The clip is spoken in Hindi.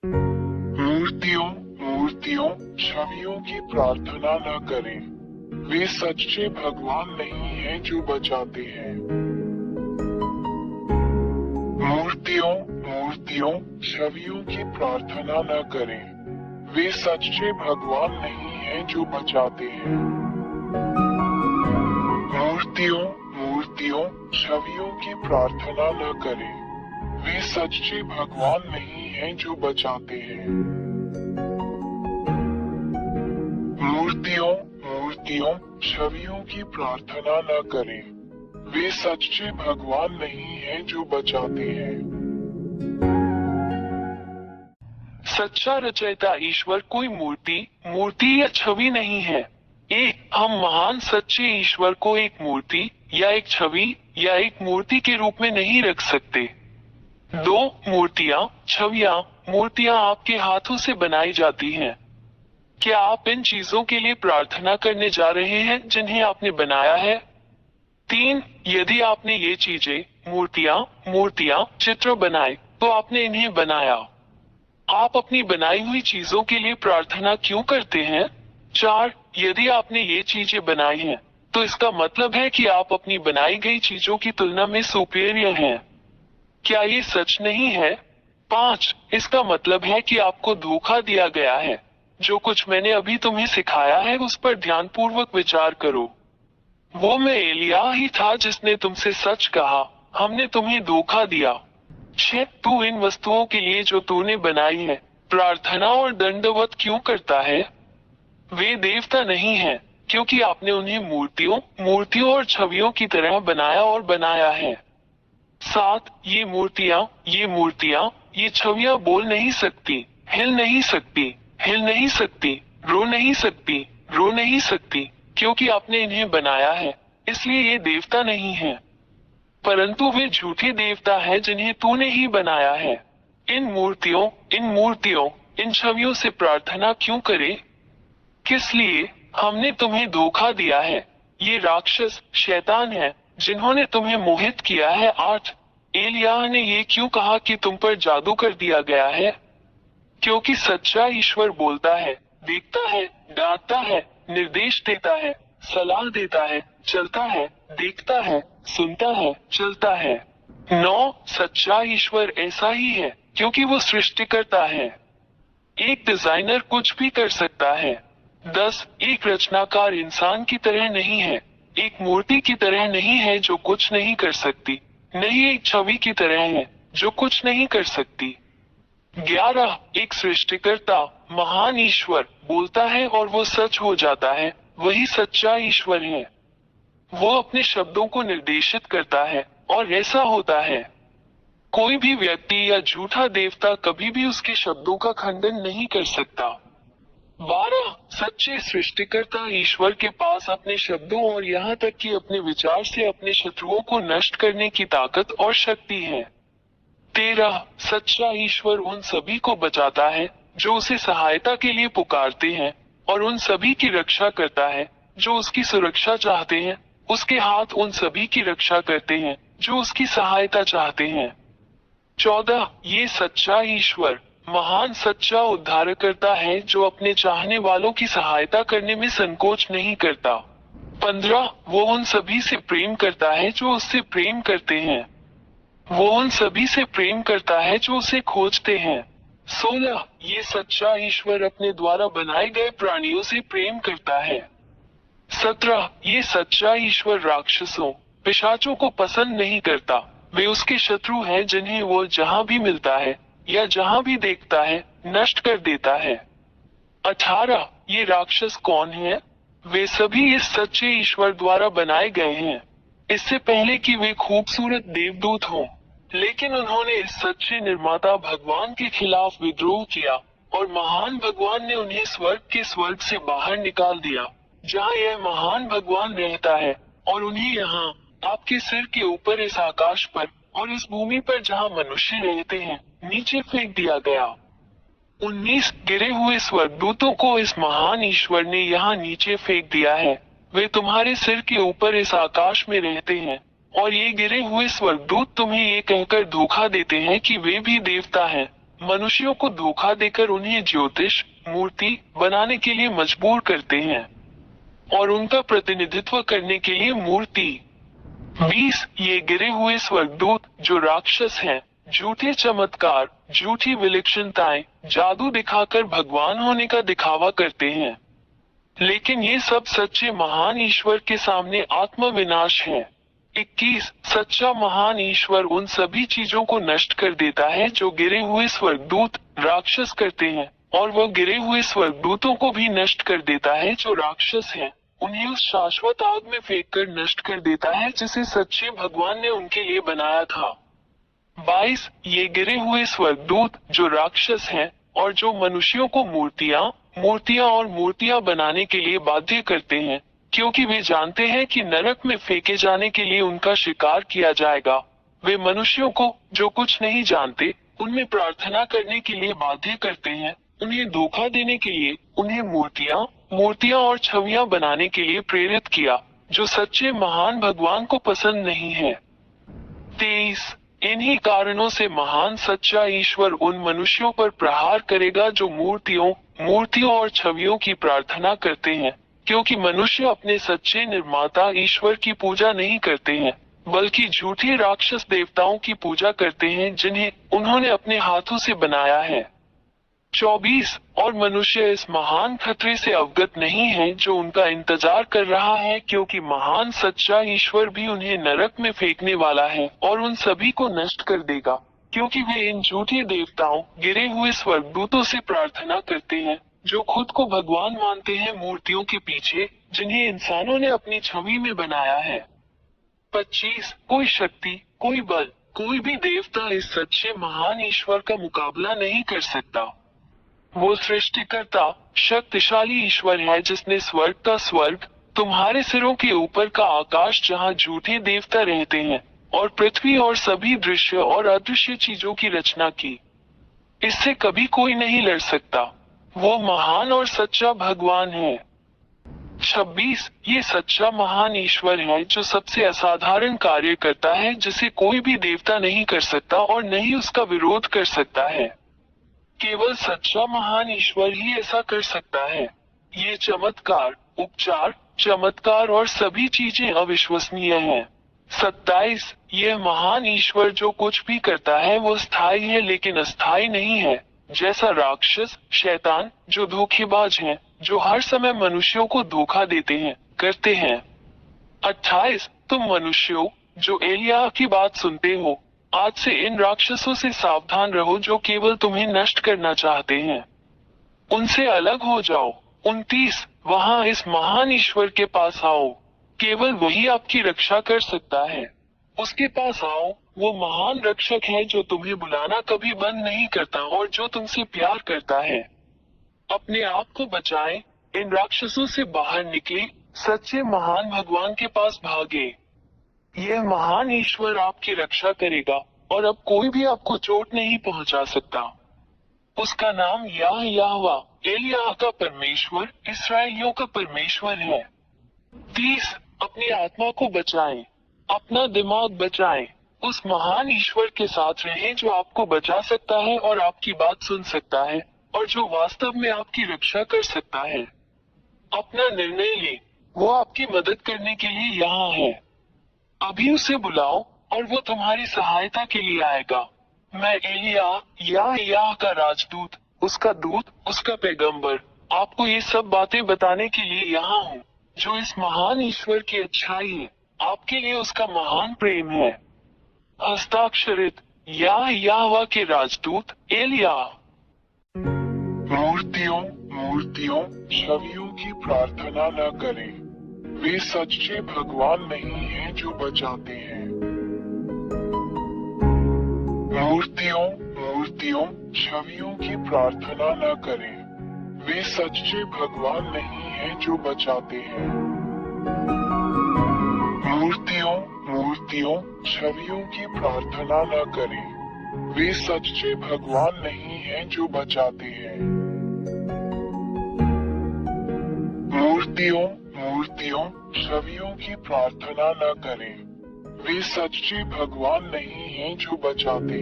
मूर्तियों मूर्तियों छवियों की प्रार्थना न करें। वे सच्चे भगवान नहीं हैं जो बचाते हैं। मूर्तियों मूर्तियों छवियों की प्रार्थना न करें। वे सच्चे भगवान नहीं हैं जो बचाते हैं। मूर्तियों मूर्तियों छवियों की प्रार्थना न करें। वे सच्चे भगवान नहीं हैं जो बचाते हैं। मूर्तियों मूर्तियों छवियों की प्रार्थना न करें। वे सच्चे भगवान नहीं हैं जो बचाते हैं। सच्चा रचयिता ईश्वर कोई मूर्ति या छवि नहीं है। हम महान सच्चे ईश्वर को एक मूर्ति या एक छवि या एक मूर्ति के रूप में नहीं रख सकते। दो मूर्तियां आपके हाथों से बनाई जाती हैं। क्या आप इन चीजों के लिए प्रार्थना करने जा रहे हैं जिन्हें आपने बनाया है? 3. यदि आपने ये चीजें मूर्तियां चित्र बनाए तो आपने इन्हें बनाया। आप अपनी बनाई हुई चीजों के लिए प्रार्थना क्यों करते हैं? 4. यदि आपने ये चीजें बनाई हैं तो इसका मतलब है कि आप अपनी बनाई गई चीजों की तुलना में सुपीरियर हैं। क्या ये सच नहीं है? 5. इसका मतलब है कि आपको धोखा दिया गया है। जो कुछ मैंने अभी तुम्हें सिखाया है उस पर ध्यानपूर्वक विचार करो। वो मैं एलिया ही था जिसने तुमसे सच कहा, हमने तुम्हें धोखा दिया। 6. तू इन वस्तुओं के लिए जो तूने बनाई है प्रार्थना और दंडवत क्यों करता है? वे देवता नहीं हैं, क्योंकि आपने उन्हें मूर्तियों और छवियों की तरह बनाया है। 7. ये मूर्तियां, ये छवियां बोल नहीं सकती, हिल नहीं सकती, रो नहीं सकती, क्योंकि आपने इन्हें बनाया है, इसलिए ये देवता नहीं है। परंतु वे झूठे देवता हैं जिन्हें तूने ही बनाया है। इन मूर्तियों, इन छवियों से प्रार्थना क्यों करे? किस लिए? हमने तुम्हें धोखा दिया है। ये राक्षस शैतान है जिन्होंने तुम्हें मोहित किया है। 8. एलिया ने ये क्यों कहा कि तुम पर जादू कर दिया गया है? क्योंकि सच्चा ईश्वर बोलता है, देखता है, डांटता है, निर्देश देता है, सलाह देता है, चलता है, देखता है, सुनता है, चलता है। 9. सच्चा ईश्वर ऐसा ही है क्योंकि वो सृष्टिकर्ता है। एक डिजाइनर कुछ भी कर सकता है। 10. एक रचनाकार इंसान की तरह नहीं है, एक मूर्ति की तरह नहीं है जो कुछ नहीं कर सकती, नहीं एक छवि की तरह है जो कुछ नहीं कर सकती। 11. एक सृष्टिकर्ता महान ईश्वर बोलता है और वो सच हो जाता है, वही सच्चा ईश्वर है। वो अपने शब्दों को निर्देशित करता है और ऐसा होता है। कोई भी व्यक्ति या झूठा देवता कभी भी उसके शब्दों का खंडन नहीं कर सकता। 12. सच्चे सृष्टिकर्ता ईश्वर के पास अपने शब्दों और यहाँ तक कि अपने विचार से अपने शत्रुओं को नष्ट करने की ताकत और शक्ति है। 13. सच्चा ईश्वर उन सभी को बचाता है जो उसे सहायता के लिए पुकारते हैं और उन सभी की रक्षा करता है जो उसकी सुरक्षा चाहते हैं। उसके हाथ उन सभी की रक्षा करते हैं जो उसकी सहायता चाहते हैं। 14. ये सच्चा ईश्वर महान सच्चा उद्धारकर्ता है जो अपने चाहने वालों की सहायता करने में संकोच नहीं करता। 15. वो उन सभी से प्रेम करता है जो उससे प्रेम करते हैं। वो उन सभी से प्रेम करता है जो उसे खोजते हैं। 16. ये सच्चा ईश्वर अपने द्वारा बनाए गए प्राणियों से प्रेम करता है। 17. ये सच्चा ईश्वर राक्षसों पिशाचों को पसंद नहीं करता, वे उसके शत्रु हैं जिन्हें वो जहां भी मिलता है या जहां भी देखता है नष्ट कर देता है। 18. ये राक्षस कौन है? वे सभी इस सच्चे ईश्वर द्वारा बनाए गए हैं, इससे पहले कि वे खूबसूरत देवदूत हों। लेकिन उन्होंने इस सच्चे निर्माता भगवान के खिलाफ विद्रोह किया और महान भगवान ने उन्हें स्वर्ग से बाहर निकाल दिया, जहां यह महान भगवान रहता है, और उन्हें यहाँ आपके सिर के ऊपर इस आकाश पर और इस भूमि पर जहाँ मनुष्य रहते हैं नीचे फेंक दिया गया। 19 गिरे हुए स्वर्गदूतों को इस महान ईश्वर ने यहाँ नीचे फेंक दिया है। वे तुम्हारे सिर के ऊपर इस आकाश में रहते हैं और ये गिरे हुए स्वर्गदूत तुम्हें ये कहकर धोखा देते हैं कि वे भी देवता हैं, मनुष्यों को धोखा देकर उन्हें ज्योतिष मूर्ति बनाने के लिए मजबूर करते हैं और उनका प्रतिनिधित्व करने के लिए मूर्ति। 20 ये गिरे हुए स्वर्गदूत जो राक्षस हैं, झूठे चमत्कार, झूठी विलक्षणताएं, जादू दिखाकर भगवान होने का दिखावा करते हैं, लेकिन ये सब सच्चे महान ईश्वर के सामने आत्मविनाश है। 21 सच्चा महान ईश्वर उन सभी चीजों को नष्ट कर देता है जो गिरे हुए स्वर्गदूत राक्षस करते हैं, और वह गिरे हुए स्वर्गदूतों को भी नष्ट कर देता है जो राक्षस हैं, उन्हें उस शाश्वत आग में फेंक कर नष्ट कर देता है जिसे सच्चे भगवान ने उनके लिए बनाया था। 22 ये गिरे हुए स्वर्गदूत जो राक्षस हैं और जो मनुष्यों को मूर्तियां और मूर्तियां बनाने के लिए बाध्य करते हैं, क्योंकि वे जानते हैं कि नरक में फेंके जाने के लिए उनका शिकार किया जाएगा। वे मनुष्यों को जो कुछ नहीं जानते उनमें प्रार्थना करने के लिए बाध्य करते हैं, उन्हें धोखा देने के लिए उन्हें मूर्तियां और छवियां बनाने के लिए प्रेरित किया, जो सच्चे महान भगवान को पसंद नहीं है। 23 इन्हीं कारणों से महान सच्चा ईश्वर उन मनुष्यों पर प्रहार करेगा जो मूर्तियों और छवियों की प्रार्थना करते हैं, क्योंकि मनुष्य अपने सच्चे निर्माता ईश्वर की पूजा नहीं करते हैं, बल्कि झूठे राक्षस देवताओं की पूजा करते हैं जिन्हें उन्होंने अपने हाथों से बनाया है। 24 और मनुष्य इस महान खतरे से अवगत नहीं है जो उनका इंतजार कर रहा है, क्योंकि महान सच्चा ईश्वर भी उन्हें नरक में फेंकने वाला है और उन सभी को नष्ट कर देगा, क्योंकि वे इन झूठे देवताओं गिरे हुए स्वर्गदूतों से प्रार्थना करते हैं जो खुद को भगवान मानते हैं मूर्तियों के पीछे जिन्हें इंसानों ने अपनी छवि में बनाया है। 25 कोई शक्ति, कोई बल, कोई भी देवता इस सच्चे महान ईश्वर का मुकाबला नहीं कर सकता। वो सृष्टिकर्ता शक्तिशाली ईश्वर है जिसने स्वर्ग का स्वर्ग, तुम्हारे सिरों के ऊपर का आकाश जहाँ झूठे देवता रहते हैं, और पृथ्वी और सभी दृश्य और अदृश्य चीजों की रचना की। इससे कभी कोई नहीं लड़ सकता। वो महान और सच्चा भगवान है। 26 ये सच्चा महान ईश्वर है जो सबसे असाधारण कार्य करता है जिसे कोई भी देवता नहीं कर सकता और न ही उसका विरोध कर सकता है। केवल सच्चा महान ईश्वर ही ऐसा कर सकता है। ये चमत्कार, उपचार, चमत्कार और सभी चीजें अविश्वसनीय हैं। 27 यह महान ईश्वर जो कुछ भी करता है वो स्थायी है लेकिन अस्थायी नहीं है, जैसा राक्षस शैतान जो धोखेबाज हैं, जो हर समय मनुष्यों को धोखा देते हैं करते हैं। 28 तुम मनुष्यों जो एलिया की बात सुनते हो, आज से इन राक्षसों से सावधान रहो जो केवल तुम्हें नष्ट करना चाहते हैं, उनसे अलग हो जाओ। 29 वहाँ इस महान ईश्वर के पास आओ, केवल वही आपकी रक्षा कर सकता है। उसके पास आओ, वो महान रक्षक है जो तुम्हें बुलाना कभी बंद नहीं करता और जो तुमसे प्यार करता है। अपने आप को बचाएं, इन राक्षसों से बाहर निकले, सच्चे महान भगवान के पास भागे। यह महान ईश्वर आपकी रक्षा करेगा और अब कोई भी आपको चोट नहीं पहुंचा सकता। उसका नाम याहवा, एलिया का परमेश्वर, इस्राएलियों का परमेश्वर है। 30 अपनी आत्मा को बचाएं, अपना दिमाग बचाएं, उस महान ईश्वर के साथ रहें जो आपको बचा सकता है और आपकी बात सुन सकता है और जो वास्तव में आपकी रक्षा कर सकता है। अपना निर्णय लें, वो आपकी मदद करने के लिए यहाँ है। अभी उसे बुलाओ और वो तुम्हारी सहायता के लिए आएगा। मैं एलिया या का राजदूत, उसका दूत, उसका पैगंबर, आपको ये सब बातें बताने के लिए यहाँ हूँ, जो इस महान ईश्वर की अच्छाई है, आपके लिए उसका महान प्रेम है। हस्ताक्षरित याहवा के राजदूत एलिया। मूर्तियों छवियों की प्रार्थना न करें, वे सच्चे भगवान नहीं हैं जो बचाते हैं। मूर्तियों छवियों की प्रार्थना न करें, वे सच्चे भगवान नहीं हैं जो बचाते हैं। मूर्तियों छवियों की प्रार्थना न करें, वे सच्चे भगवान नहीं हैं जो बचाते हैं। मूर्तियों छवियों की प्रार्थना न करें, वे सच्चे भगवान नहीं हैं जो बचाते हैं।